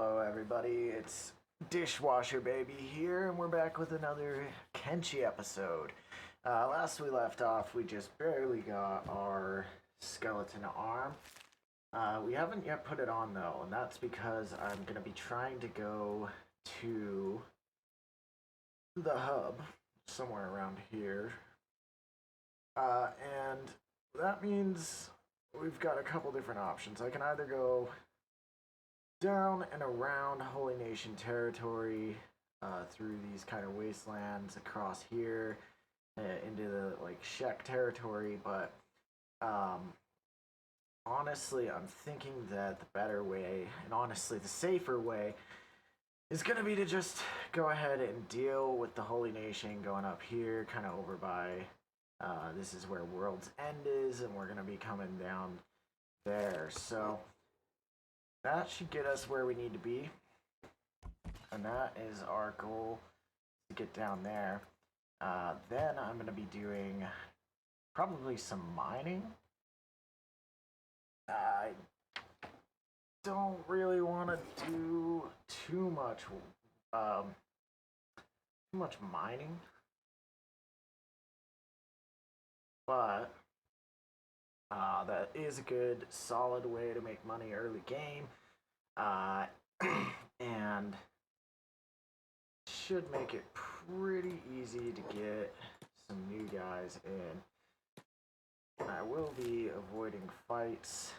Hello, everybody. It's Dishwasher Baby here, and we're back with another Kenshi episode. Last we left off, we just barely got our skeleton arm. We haven't yet put it on though, and that's because I'm gonna be trying to go to the hub somewhere around here. And that means we've got a couple different options. I can either go down and around Holy Nation territory, through these kind of wastelands across here, into the like Shek territory, but um, honestly, I'm thinking that the better way, and honestly the safer way, is gonna be to just go ahead and deal with the Holy Nation going up here, kind of over by. This is where World's End is, and we're gonna be coming down there. So that should get us where we need to be, and that is our goal, to get down there. Then I'm going to be doing probably some mining. I don't really want to do um, too much mining, but that is a good, solid way to make money early game, and should make it pretty easy to get some new guys in. I will be avoiding fights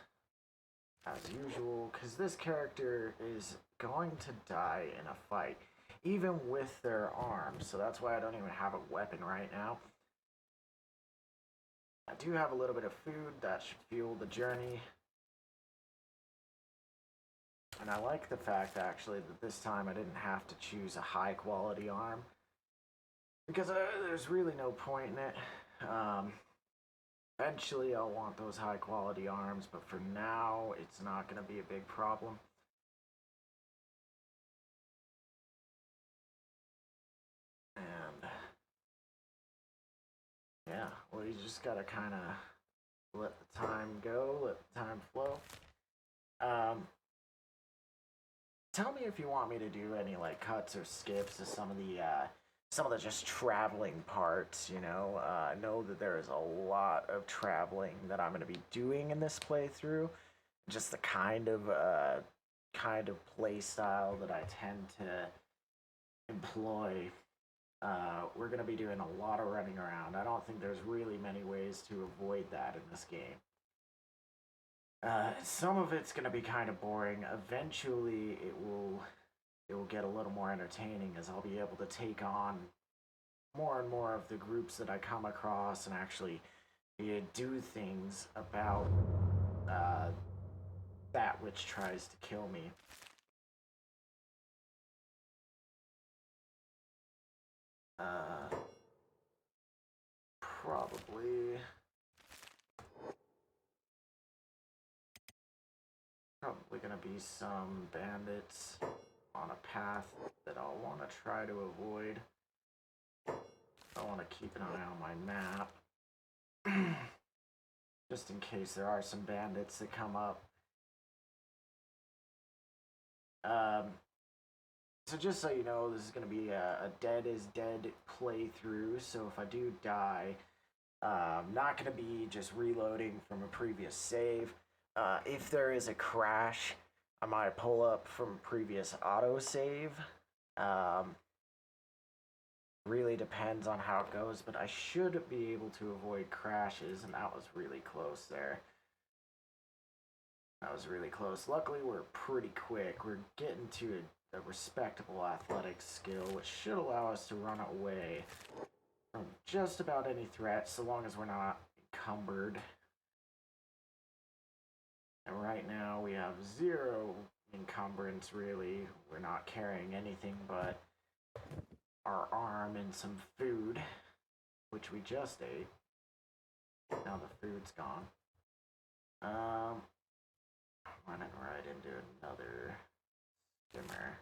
as usual, because this character is going to die in a fight, even with their arms, so that's why I don't even have a weapon right now. I do have a little bit of food that should fuel the journey. And I like the fact, actually, that this time I didn't have to choose a high quality arm, because there's really no point in it. Eventually I'll want those high quality arms, but for now it's not going to be a big problem. And yeah, well, you just gotta kind of let the time go, let the time flow. Tell me if you want me to do any like cuts or skips of some of the just traveling parts. I know that there is a lot of traveling that I'm going to be doing in this playthrough. Just the kind of play style that I tend to employ. We're going to be doing a lot of running around. I don't think there's really many ways to avoid that in this game. Some of it's going to be kind of boring. Eventually, it will get a little more entertaining, as I'll be able to take on more and more of the groups that I come across and actually do things about that which tries to kill me. Probably gonna be some bandits on a path that I'll want to try to avoid. I want to keep an eye on my map, just in case there are some bandits that come up. So just so you know, this is going to be a dead is dead playthrough, so if I do die, I'm not going to be just reloading from a previous save. If there is a crash, I might pull up from previous autosave. Really depends on how it goes, but I should be able to avoid crashes, and that was really close there. That was really close. Luckily, we're pretty quick. We're getting to a respectable athletic skill, which should allow us to run away from just about any threat, so long as we're not encumbered. And right now, we have 0 encumbrance, really. We're not carrying anything but our arm and some food, which we just ate. Now the food's gone. Running right into another skimmer.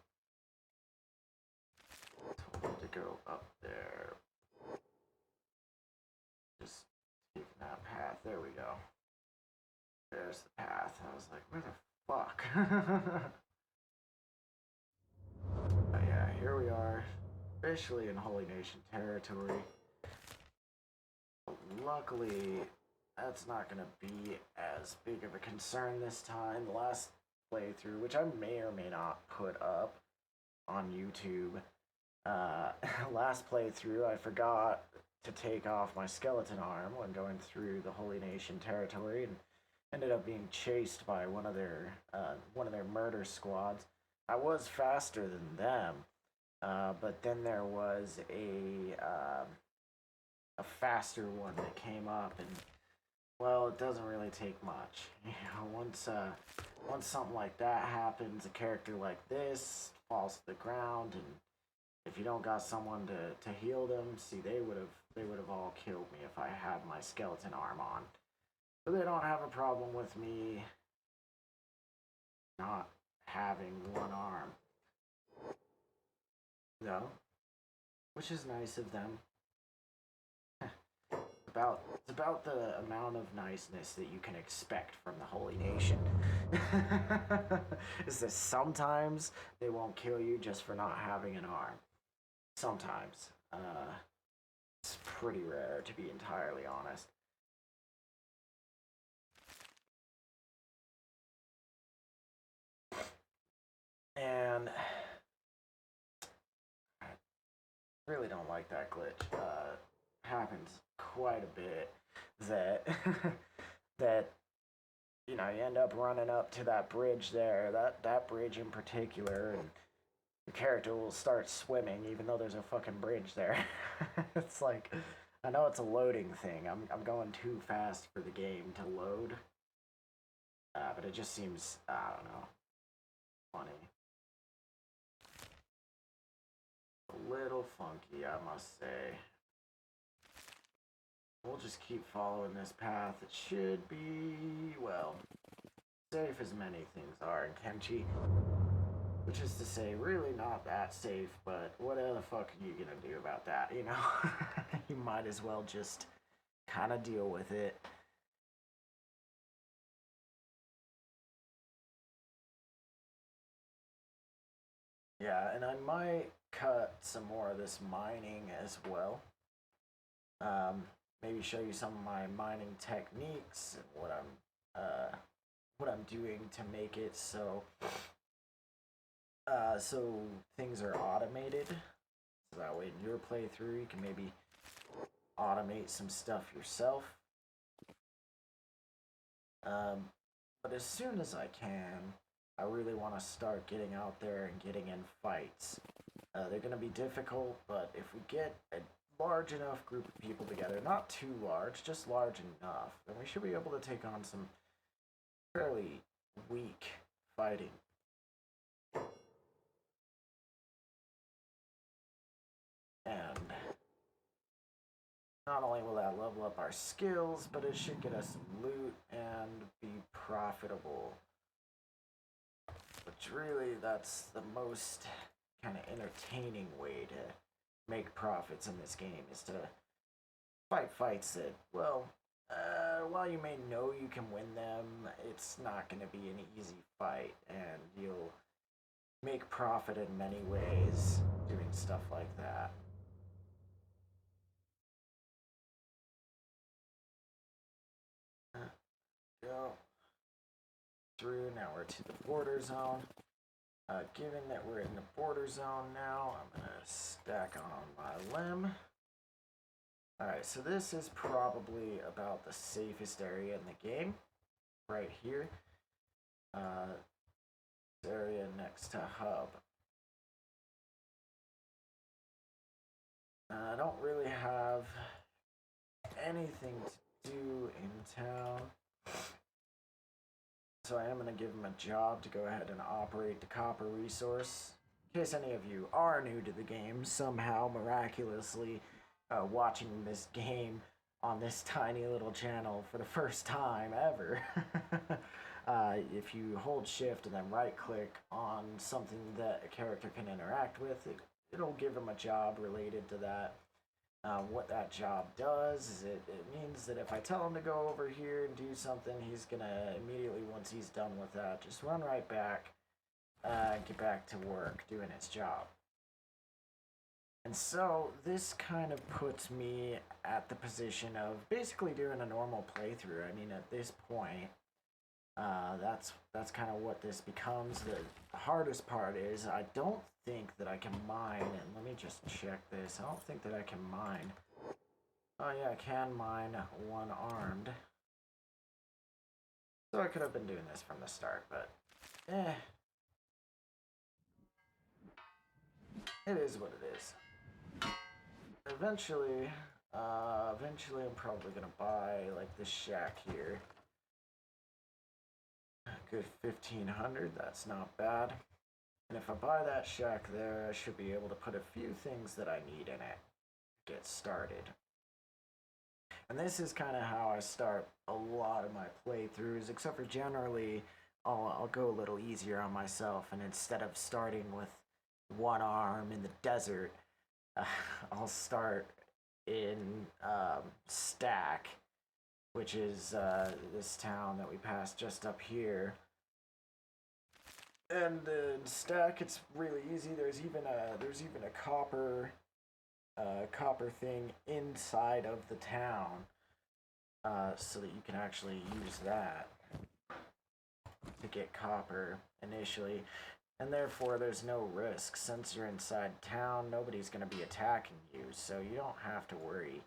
Told him to go up there. Just taking that path. There we go. There's the path. I was like, where the fuck? especially in Holy Nation territory. Luckily, that's not going to be as big of a concern this time. The last playthrough, which I may or may not put up on YouTube, last playthrough I forgot to take off my skeleton arm when going through the Holy Nation territory, and ended up being chased by one of their murder squads. I was faster than them, but then there was a faster one that came up, and well, it doesn't really take much. You know, once something like that happens, a character like this falls to the ground, and if you don't got someone to heal them, see, they would have all killed me if I had my skeleton arm on. So they don't have a problem with me not having one arm. No, which is nice of them. It's about the amount of niceness that you can expect from the Holy Nation. Is that sometimes they won't kill you just for not having an arm. Sometimes. It's pretty rare, to be entirely honest. And I really don't like that glitch. Happens quite a bit that that you know, you end up running up to that bridge there, that bridge in particular, and your character will start swimming even though there's a fucking bridge there. It's like, I know it's a loading thing. I'm going too fast for the game to load. But it just seems, I don't know, funny. A little funky, I must say. We'll just keep following this path. It should be, well, safe as many things are in Kenshi. Which is to say, really not that safe, but what the fuck are you gonna do about that, you know? You might as well just kind of deal with it. Yeah, and I might cut some more of this mining as well. Maybe show you some of my mining techniques and what I'm doing to make it so things are automated. So that way in your playthrough you can maybe automate some stuff yourself. But as soon as I can, I really want to start getting out there and getting in fights. They're going to be difficult, but if we get a large enough group of people together, not too large, just large enough, then we should be able to take on some fairly weak fighting. And not only will that level up our skills, but it should get us some loot and be profitable. Which really, that's the most kind of entertaining way to make profits in this game, is to fight fights that, well, while you may know you can win them, it's not going to be an easy fight, and you'll make profit in many ways doing stuff like that. Go through, now we're to the border zone. Given that we're in the border zone now, I'm going to stack on my limb. Alright, so this is probably about the safest area in the game. Right here. This area next to Hub. I don't really have anything to do in town. So I am going to give him a job to go ahead and operate the copper resource. In case any of you are new to the game, somehow miraculously watching this game on this tiny little channel for the first time ever. If you hold shift and then right click on something that a character can interact with, it'll give him a job related to that. What that job does is it means that if I tell him to go over here and do something, he's gonna immediately, once he's done with that, just run right back and get back to work doing his job. And so this kind of puts me at the position of basically doing a normal playthrough. I mean, at this point, that's kind of what this becomes. The hardest part is I don't think that I can mine, and let me just check this. I don't think that I can mine. Oh yeah, I can mine one-armed. So I could have been doing this from the start, but it is what it is. Eventually, I'm probably gonna buy like this shack here. Good 1,500, that's not bad. And if I buy that shack there, I should be able to put a few things that I need in it to get started. And this is kind of how I start a lot of my playthroughs, except for generally I'll go a little easier on myself, and instead of starting with one arm in the desert, I'll start in Stack, which is this town that we passed just up here. And in Stack, it's really easy. There's even a copper thing inside of the town, so that you can actually use that to get copper initially. And therefore, there's no risk. Since you're inside town, nobody's going to be attacking you, so you don't have to worry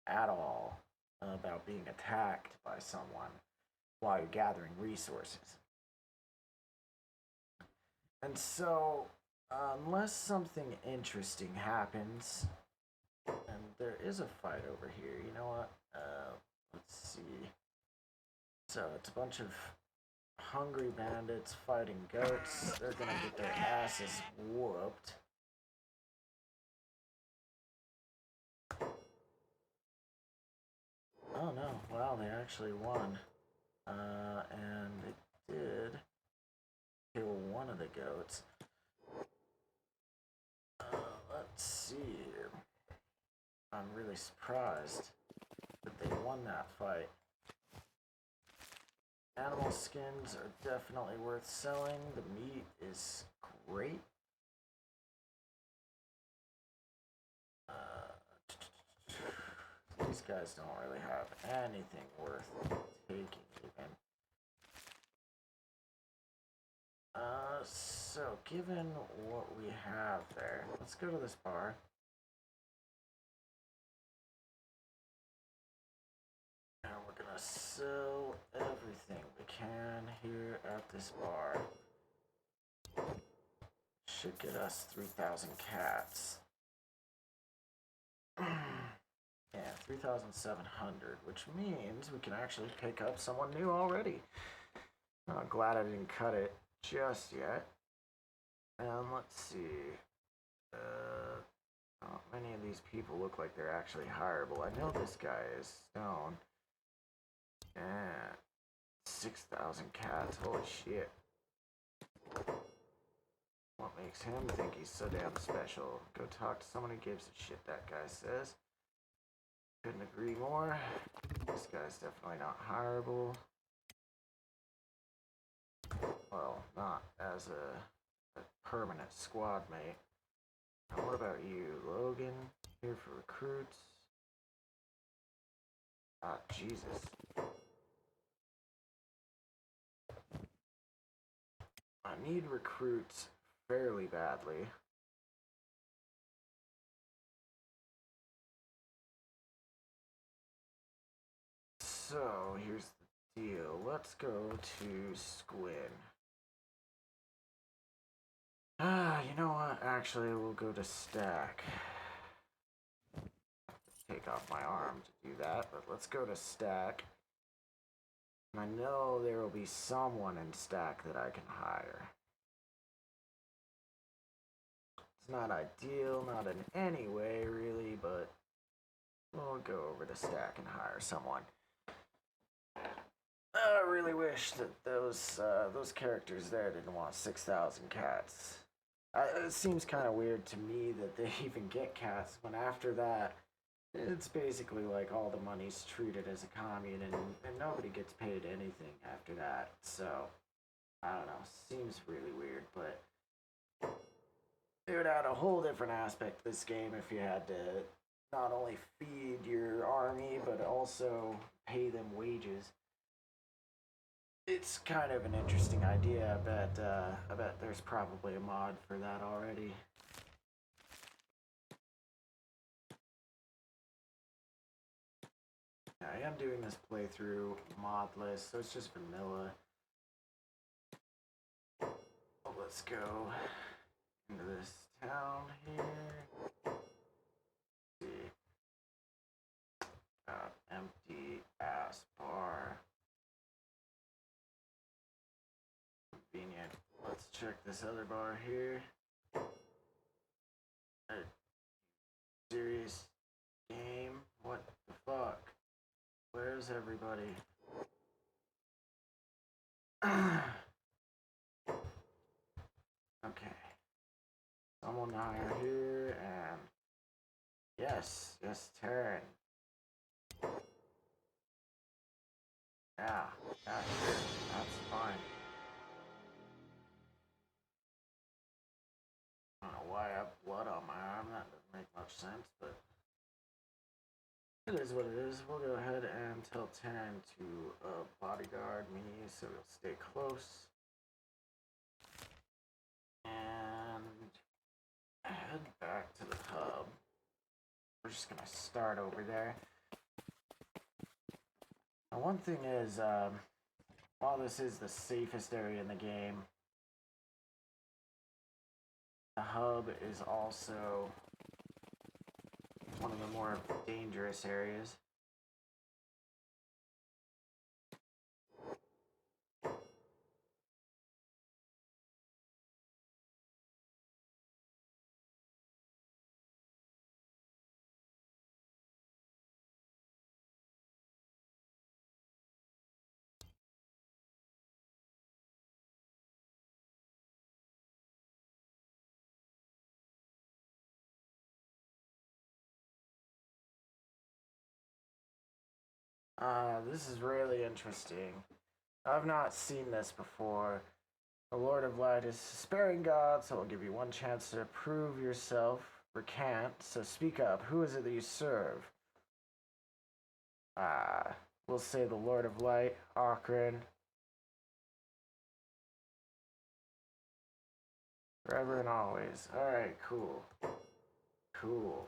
at all about being attacked by someone while you're gathering resources. And so, unless something interesting happens, and there is a fight over here, you know what? Let's see. So, it's a bunch of hungry bandits fighting goats. They're gonna get their asses whooped. Oh no, wow, they actually won. And they did kill one of the goats. Let's see here. I'm really surprised that they won that fight. Animal skins are definitely worth selling. The meat is great. These guys don't really have anything worth taking even. So given what we have there, let's go to this bar. And we're gonna sell everything we can here at this bar. Should get us 3,000 cats. Yeah, 3,700, which means we can actually pick up someone new already. I'm glad I didn't cut it just yet. And let's see. Not many of these people look like they're actually hireable. I know this guy is stone. And 6,000 cats. Holy shit. What makes him think he's so damn special? Go talk to someone who gives a shit, that guy says. Couldn't agree more. This guy's definitely not hireable. Well, not as a permanent squad mate. Now, what about you, Logan? Here for recruits. Ah, Jesus. I need recruits fairly badly. So, here's the deal. Let's go to Squin. You know what? Actually, we'll go to Stack. Take off my arm to do that, but let's go to Stack. And I know there will be someone in Stack that I can hire. It's not ideal, not in any way, really, but we'll go over to Stack and hire someone. I really wish that those characters there didn't want 6,000 cats. It seems kind of weird to me that they even get cats when after that, it's basically like all the money's treated as a commune and nobody gets paid anything after that. So, I don't know, seems really weird, but it would would add a whole different aspect to this game if you had to not only feed your army, but also pay them wages. It's kind of an interesting idea. I bet there's probably a mod for that already. I am doing this playthrough modless, so it's just vanilla. Let's go into this town here. Let's see. Empty ass bar. Convenient. Let's check this other bar here. A serious game? What the fuck? Where's everybody? Okay. Someone higher here and yes, turn. Yeah, sure. That's fine. I don't know why I have blood on my arm. That doesn't make much sense, but it is what it is. We'll go ahead and tell Taryn to bodyguard me so he'll stay close. And head back to the hub. We're just gonna start over there. Now, one thing is, while this is the safest area in the game, the hub is also one of the more dangerous areas. This is really interesting. I've not seen this before. The Lord of Light is a sparing God, so I'll give you one chance to prove yourself. Recant, so speak up. Who is it that you serve? We'll say the Lord of Light, Akron. Forever and always. Alright, cool. Cool.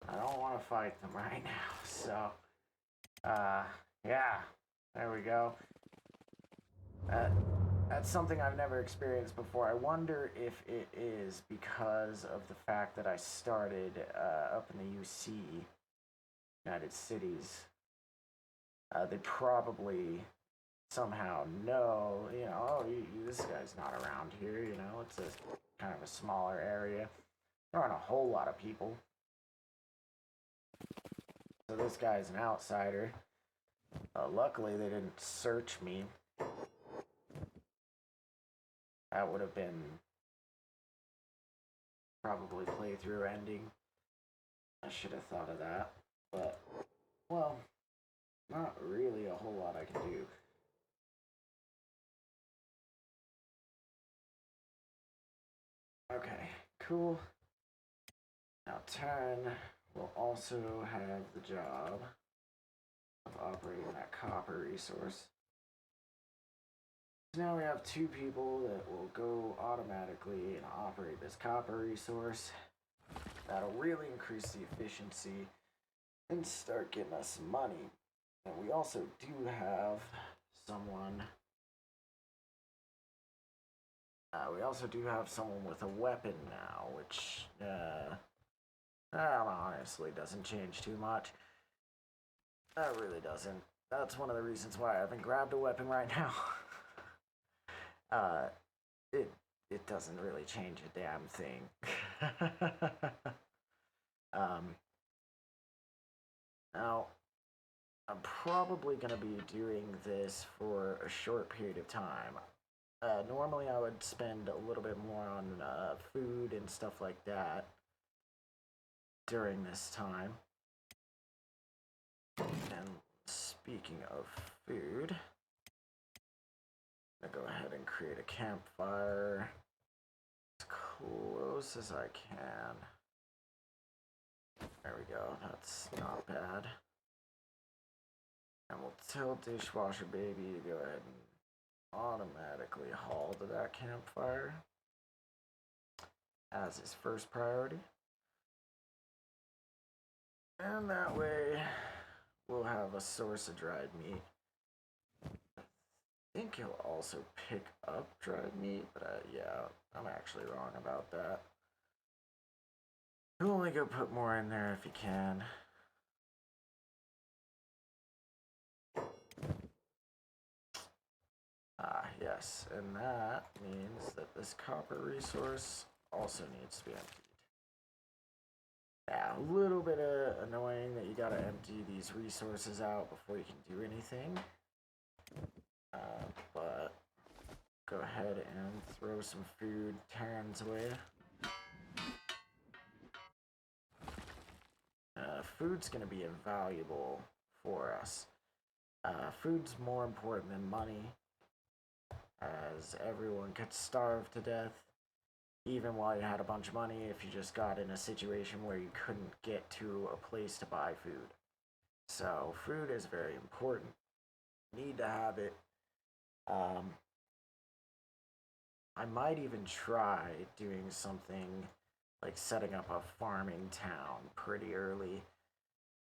I don't want to fight them right now, so... yeah. There we go. That's something I've never experienced before. I wonder if it is because of the fact that I started up in the UC, United Cities. They probably somehow know, you know, oh, this guy's not around here, you know, it's a kind of a smaller area. There aren't a whole lot of people. So this guy's an outsider. Luckily, they didn't search me. That would have been probably playthrough ending. I should have thought of that. But, well, not really a whole lot I can do. Okay, cool. Now Taryn will also have the job of operating that copper resource. So now we have two people that will go automatically and operate this copper resource. That'll really increase the efficiency and start getting us some money. And we also do have someone... we also do have someone with a weapon now, which, honestly doesn't change too much. That really doesn't. That's one of the reasons why I haven't grabbed a weapon right now. It doesn't really change a damn thing. Now, I'm probably going to be doing this for a short period of time. Normally I would spend a little bit more on food and stuff like that during this time. And speaking of food, I'm gonna go ahead and create a campfire as close close as I can. There we go, that's not bad. And we'll tell Dishwasher Baby to go ahead and automatically haul to that campfire as his first priority. And that way, we'll have a source of dried meat. I think he'll also pick up dried meat, but yeah, I'm actually wrong about that. He'll only go put more in there if he can. Ah, yes, and that means that this copper resource also needs to be emptied. Yeah, a little bit annoying that you gotta empty these resources out before you can do anything. But go ahead and throw some food Terran's way. Food's gonna be invaluable for us. Food's more important than money, as everyone could starve to death, even while you had a bunch of money, if you just got in a situation where you couldn't get to a place to buy food. So food is very important. Need to have it. I might even try doing something like setting up a farming town pretty early.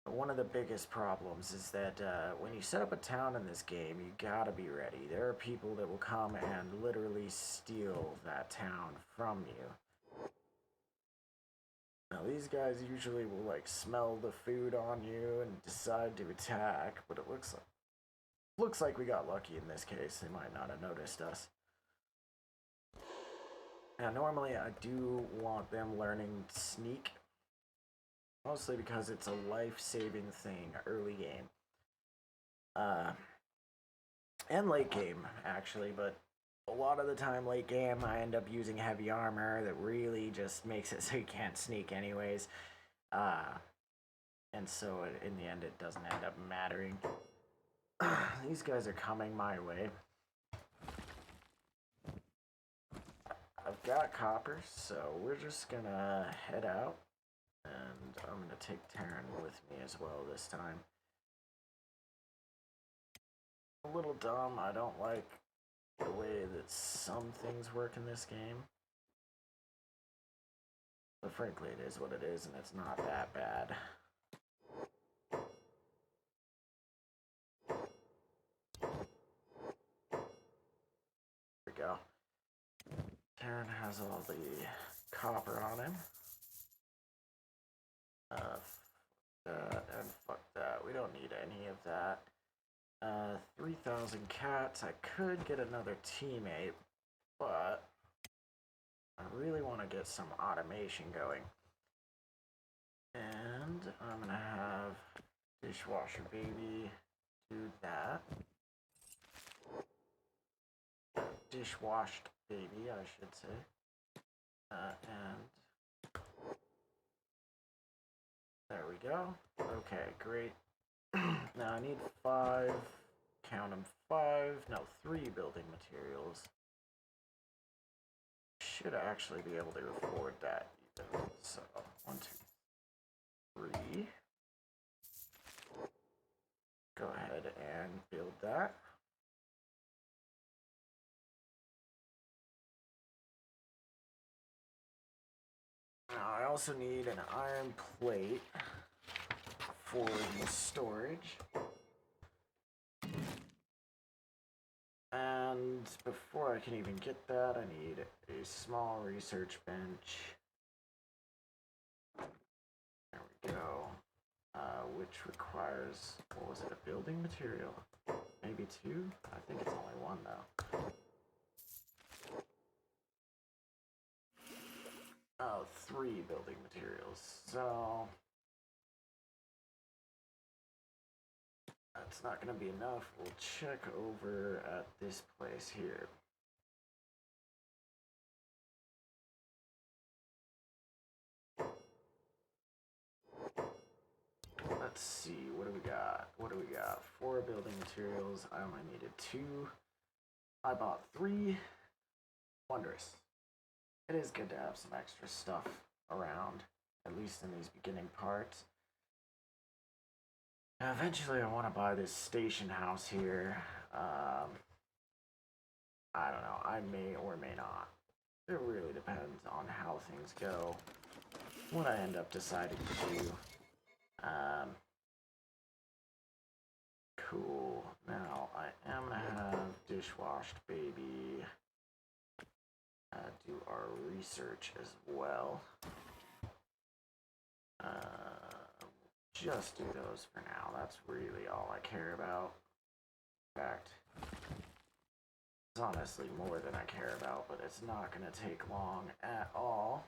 But one of the biggest problems is that when you set up a town in this game, you gotta be ready. There are people that will come and literally steal that town from you. Now these guys usually will like smell the food on you and decide to attack, but it looks like we got lucky in this case. They might not have noticed us. Now normally I do want them learning sneak, mostly because it's a life-saving thing early game. And late game, actually, but a lot of the time late game I end up using heavy armor that really just makes it so you can't sneak anyways. And so in the end it doesn't end up mattering. These guys are coming my way. I've got copper, so we're just gonna head out. And I'm gonna take Terran with me as well this time. A little dumb, I don't like the way that some things work in this game. But frankly, it is what it is, and it's not that bad. There we go. Terran has all the copper on him. And fuck that. We don't need any of that. 3,000 cats. I could get another teammate, but I really want to get some automation going. And I'm gonna have Dishwasher Baby do that. Dishwashed Baby, I should say. And there we go. Okay, great. Now I need 5, count them, 3 building materials. Should actually be able to afford that even. So, 1, 2, 3. Go ahead and build that. Now I also need an iron plate for the storage. And before I can even get that, I need a small research bench. There we go. Which requires, what was it, a building material? Maybe 2? I think it's only 1 though. Oh, 3 building materials. So that's not going to be enough. We'll check over at this place here. Let's see, what do we got? 4 building materials. I only needed 2. I bought 3. Wondrous. it is good to have some extra stuff around, at least in these beginning parts. Now, eventually, I want to buy this station house here. I don't know. I may or may not. It really depends on how things go. What I end up deciding to do. Cool. Now, I am going to have Dishwashed Baby do our research as well. Just do those for now. That's really all I care about. In fact, it's honestly more than I care about, but it's not going to take long at all.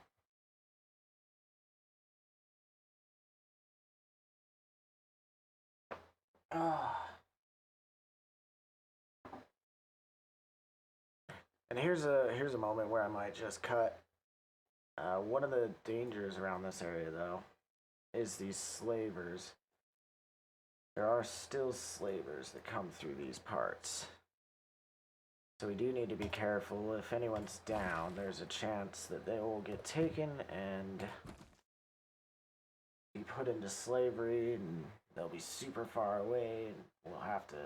And here's a moment where I might just cut. One of the dangers around this area, though, is these slavers. There are still slavers that come through these parts. So we do need to be careful. If anyone's down, there's a chance that they will get taken and be put into slavery, and they'll be super far away, and we'll have to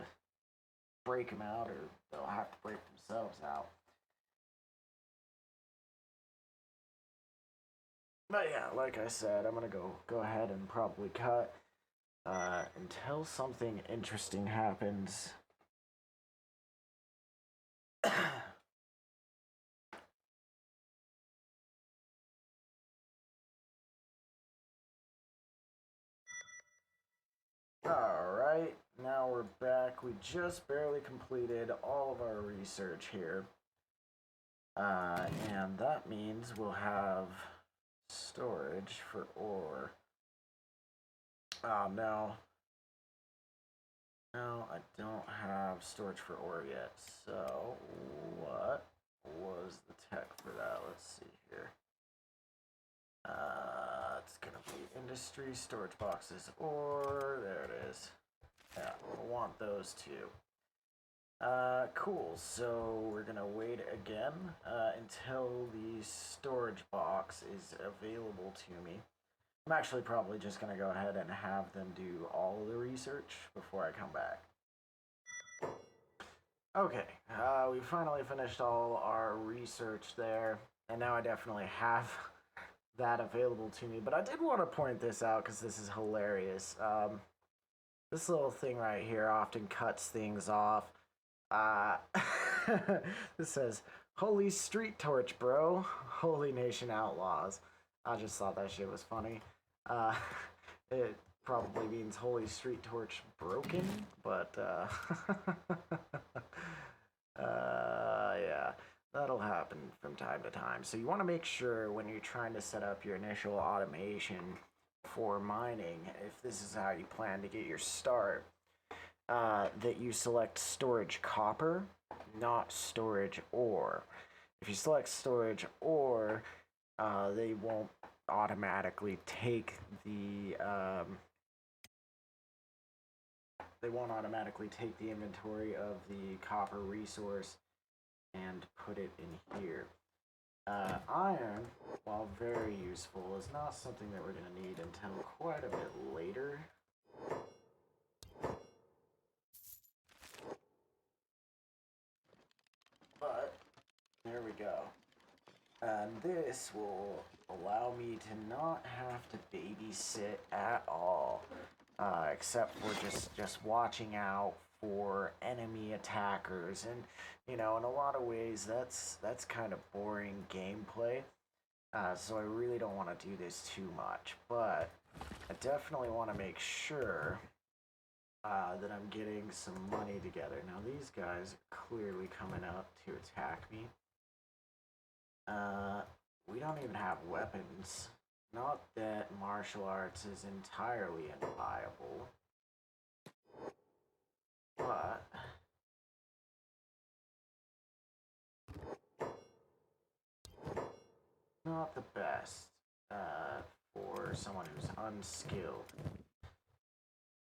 break them out, or they'll have to break themselves out. But yeah, like I said, I'm gonna go ahead and probably cut until something interesting happens. Alright, now we're back. We just barely completed all of our research here. And that means we'll have storage for ore. No, I don't have storage for ore yet. So, what was the tech for that? Let's see here. It's gonna be industry, storage boxes, ore. There it is. Yeah, we'll want those too. Cool. So we're gonna wait again until the storage box is available to me. I'm actually probably just gonna go ahead and have them do all of the research before I come back. Okay, we finally finished all our research there, and now I definitely have that available to me. But I did want to point this out because this is hilarious. This little thing right here often cuts things off. This says, "Holy Street Torch, bro. Holy Nation Outlaws." I just thought that shit was funny. It probably means Holy Street Torch broken, but, yeah, that'll happen from time to time. So you want to make sure when you're trying to set up your initial automation for mining, if this is how you plan to get your start, that you select storage copper, not storage ore. If you select storage ore, they won't automatically take the inventory of the copper resource and put it in here. Iron, while very useful, is not something that we're going to need until quite a bit later. But, there we go. And this will allow me to not have to babysit at all, except for just watching out for enemy attackers. And, you know, in a lot of ways, that's kind of boring gameplay. So I really don't want to do this too much, but I definitely want to make sure that I'm getting some money together. Now, these guys are clearly coming up to attack me. We don't even have weapons. Not that martial arts is entirely unviable, but not the best for someone who's unskilled.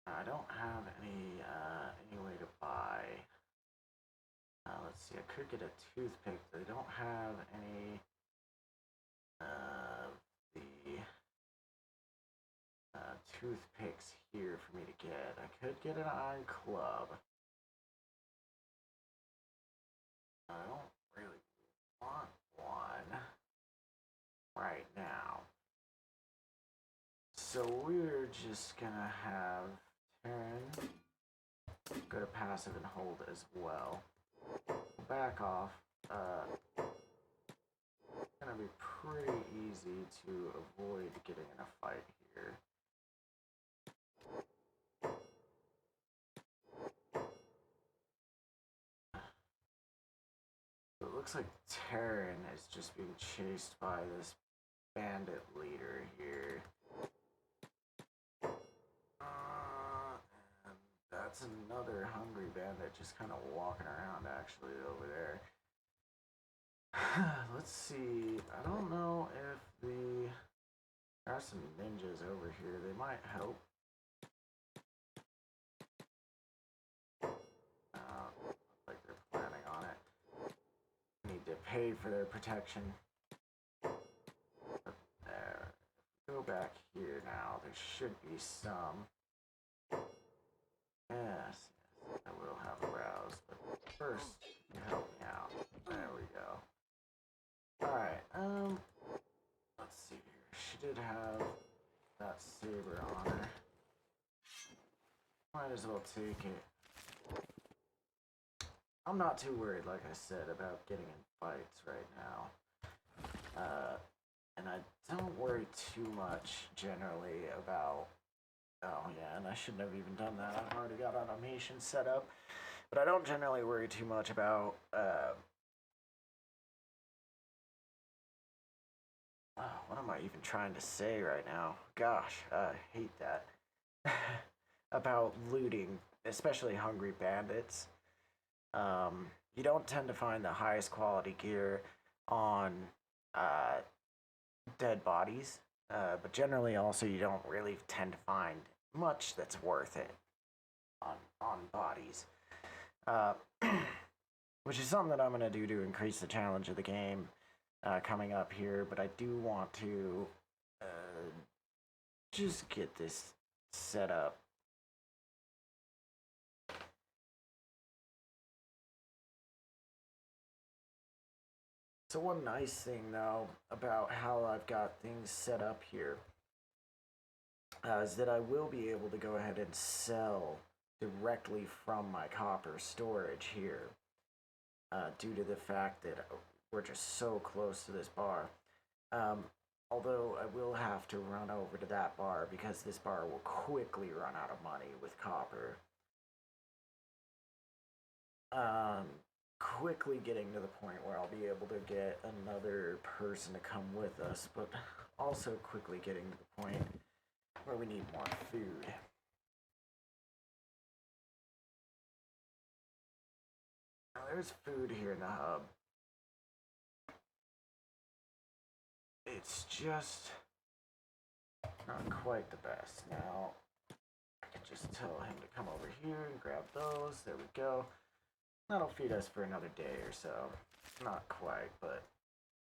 I don't have any way to buy. Let's see. I could get a toothpick. They don't have any toothpicks here for me to get. I could get an iron club. I don't really want one right now. So we're just gonna have turn, go to passive and hold as well. Back off. It's gonna be pretty easy to avoid getting in a fight here. It looks like Terran is just being chased by this bandit leader here. And that's another hungry bandit just kind of walking around actually over there. Let's see. I don't know if there are some ninjas over here. They might help. Looks like they're planning on it. Need to pay for their protection. But there. Go back here now. There should be some. Yes, I will have a browse. But first, you help me out. There we go. Alright, let's see here. She did have that saber on her. Might as well take it. I'm not too worried, like I said, about getting in fights right now. And I don't worry too much, generally, about... Oh, yeah, and I shouldn't have even done that. I've already got automation set up. But I don't generally worry too much about... what am I even trying to say right now? Gosh, I hate that. About looting, especially hungry bandits. You don't tend to find the highest quality gear on dead bodies, but generally also you don't really tend to find much that's worth it on bodies. Which is something that I'm going to do to increase the challenge of the game coming up here, but I do want to just get this set up. So one nice thing, though, about how I've got things set up here is that I will be able to go ahead and sell directly from my copper storage here due to the fact that we're just so close to this bar. Although I will have to run over to that bar because this bar will quickly run out of money with copper. Quickly getting to the point where I'll be able to get another person to come with us, but also quickly getting to the point where we need more food. Now, there's food here in the hub. It's just not quite the best. Now, I can just tell him to come over here and grab those. There we go. That'll feed us for another day or so. Not quite, but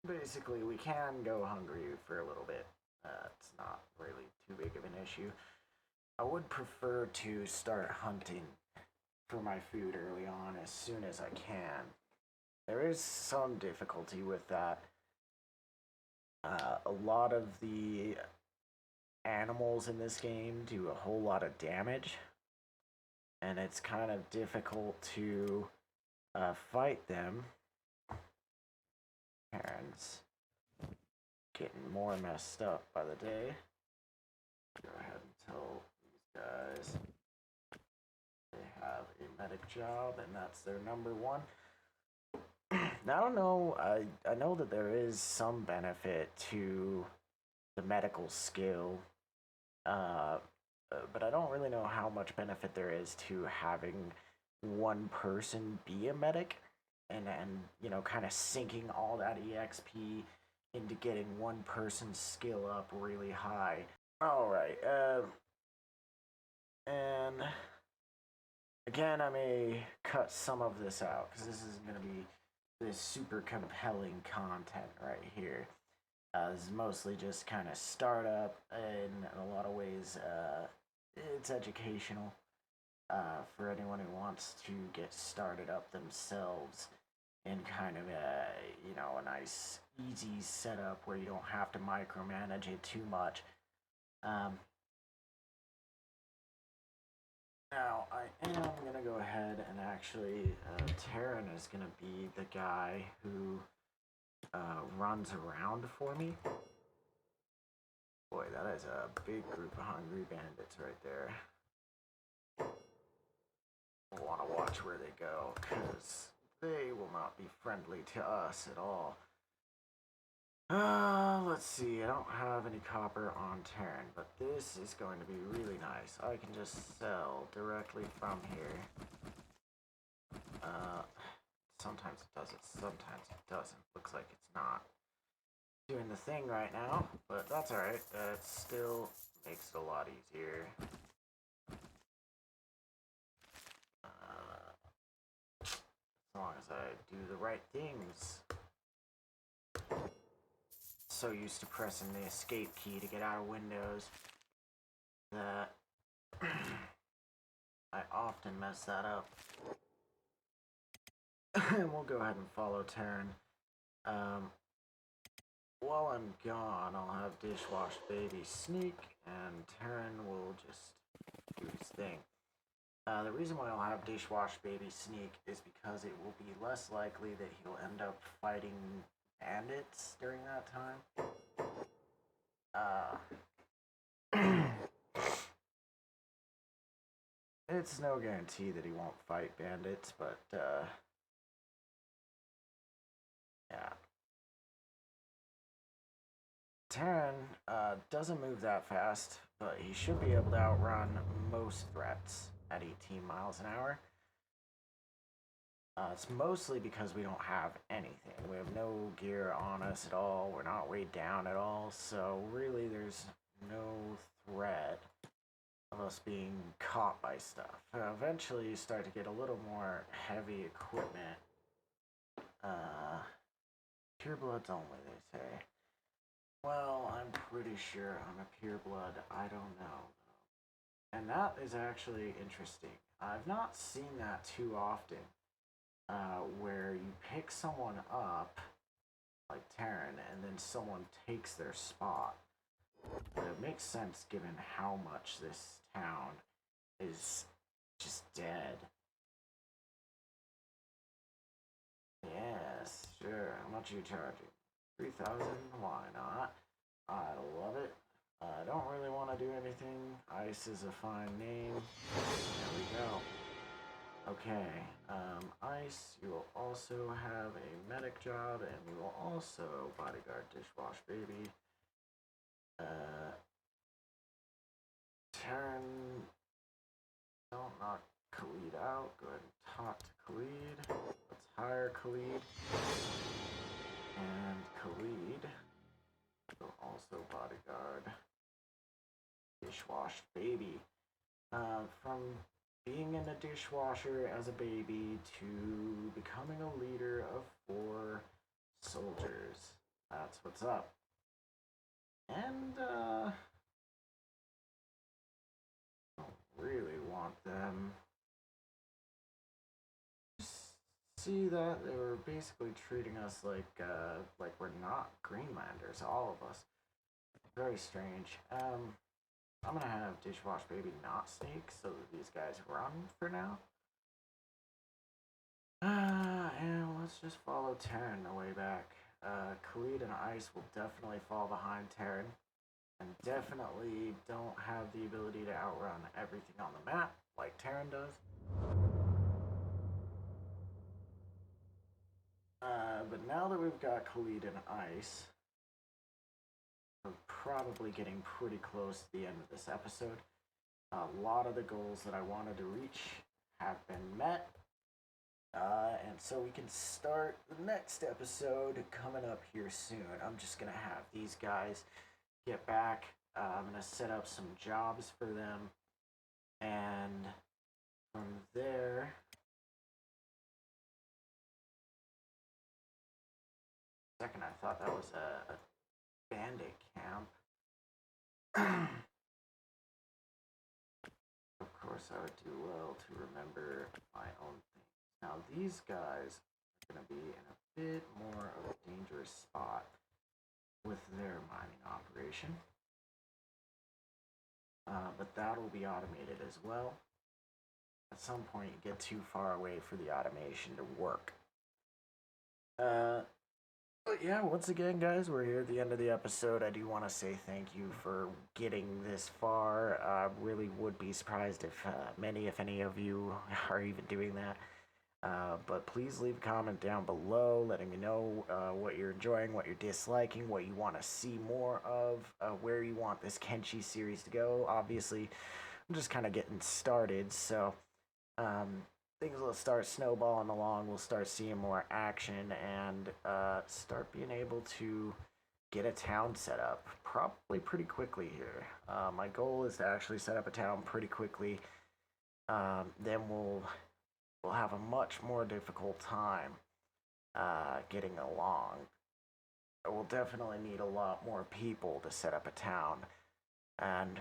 basically we can go hungry for a little bit. It's not really too big of an issue. I would prefer to start hunting for my food early on as soon as I can. There is some difficulty with that. A lot of the animals in this game do a whole lot of damage, and it's kind of difficult to fight them. Parents getting more messed up by the day. Go ahead and tell these guys they have a medic job, and that's their number one. Now, I don't know, I know that there is some benefit to the medical skill, but I don't really know how much benefit there is to having one person be a medic and you know, kind of sinking all that EXP into getting one person's skill up really high. Alright, and again, I may cut some of this out because this isn't going to be this super compelling content right here. This is mostly just kind of startup, and in a lot of ways, it's educational for anyone who wants to get started up themselves in kind of a nice, easy setup where you don't have to micromanage it too much. Um, Now, I am going to go ahead and actually, Taryn is going to be the guy who runs around for me. Boy, that is a big group of hungry bandits right there. We'll want to watch where they go, because they will not be friendly to us at all. Let's see, I don't have any copper on Terran, but this is going to be really nice. I can just sell directly from here. Sometimes it does it, sometimes it doesn't. Looks like it's not doing the thing right now, but that's alright. That still makes it a lot easier. As long as I do the right things. So used to pressing the escape key to get out of windows that I often mess that up. And we'll go ahead and follow Taryn. While I'm gone, I'll have Dishwash Baby sneak, and Taryn will just do his thing. The reason why I'll have Dishwash Baby sneak is because it will be less likely that he'll end up fighting bandits during that time. It's no guarantee that he won't fight bandits, but yeah. Terran doesn't move that fast, but he should be able to outrun most threats at 18 miles an hour. It's mostly because we don't have anything. We have no gear on us at all. We're not weighed down at all. So really there's no threat of us being caught by stuff. Eventually you start to get a little more heavy equipment. Purebloods only, they say. Well, I'm pretty sure I'm a pureblood. I don't know. And that is actually interesting. I've not seen that too often. Where you pick someone up, like Terran, and then someone takes their spot. But it makes sense given how much this town is just dead. Yes, sure. How much are you charging? 3,000? Why not? I love it. I don't really want to do anything. Ice is a fine name. There we go. Okay, Ice, you will also have a medic job, and you will also bodyguard Dishwash Baby. Turn. Don't knock Khalid out. Go ahead and talk to Khalid. Let's hire Khalid. And Khalid will also bodyguard Dishwash Baby. From being in a dishwasher as a baby to becoming a leader of 4 soldiers. That's what's up. And, I don't really want them. See that they were basically treating us like we're not Greenlanders, all of us. Very strange. I'm gonna have Dishwash Baby not sneak so that these guys run for now. And let's just follow Terran the way back. Khalid and Ice will definitely fall behind Terran, and definitely don't have the ability to outrun everything on the map like Terran does. But now that we've got Khalid and Ice, we're probably getting pretty close to the end of this episode. A lot of the goals that I wanted to reach have been met. And so we can start the next episode coming up here soon. I'm just going to have these guys get back. I'm going to set up some jobs for them. And from there, second I thought that was a bandit camp. Of course, I would do well to remember my own things. Now, these guys are going to be in a bit more of a dangerous spot with their mining operation. But that will be automated as well. At some point, you get too far away for the automation to work. But yeah, once again, guys, we're here at the end of the episode. I do want to say thank you for getting this far. I really would be surprised if if any of you are even doing that. But please leave a comment down below letting me know what you're enjoying, what you're disliking, what you want to see more of, where you want this Kenshi series to go. Obviously, I'm just kind of getting started, so things will start snowballing along. We'll start seeing more action and start being able to get a town set up probably pretty quickly here. My goal is to actually set up a town pretty quickly. Then we'll have a much more difficult time getting along. We'll definitely need a lot more people to set up a town. And,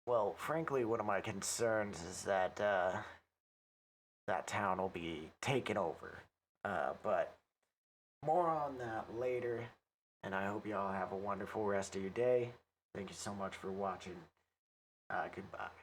well, frankly, one of my concerns is that that town will be taken over. But more on that later. And I hope you all have a wonderful rest of your day. Thank you so much for watching. Goodbye.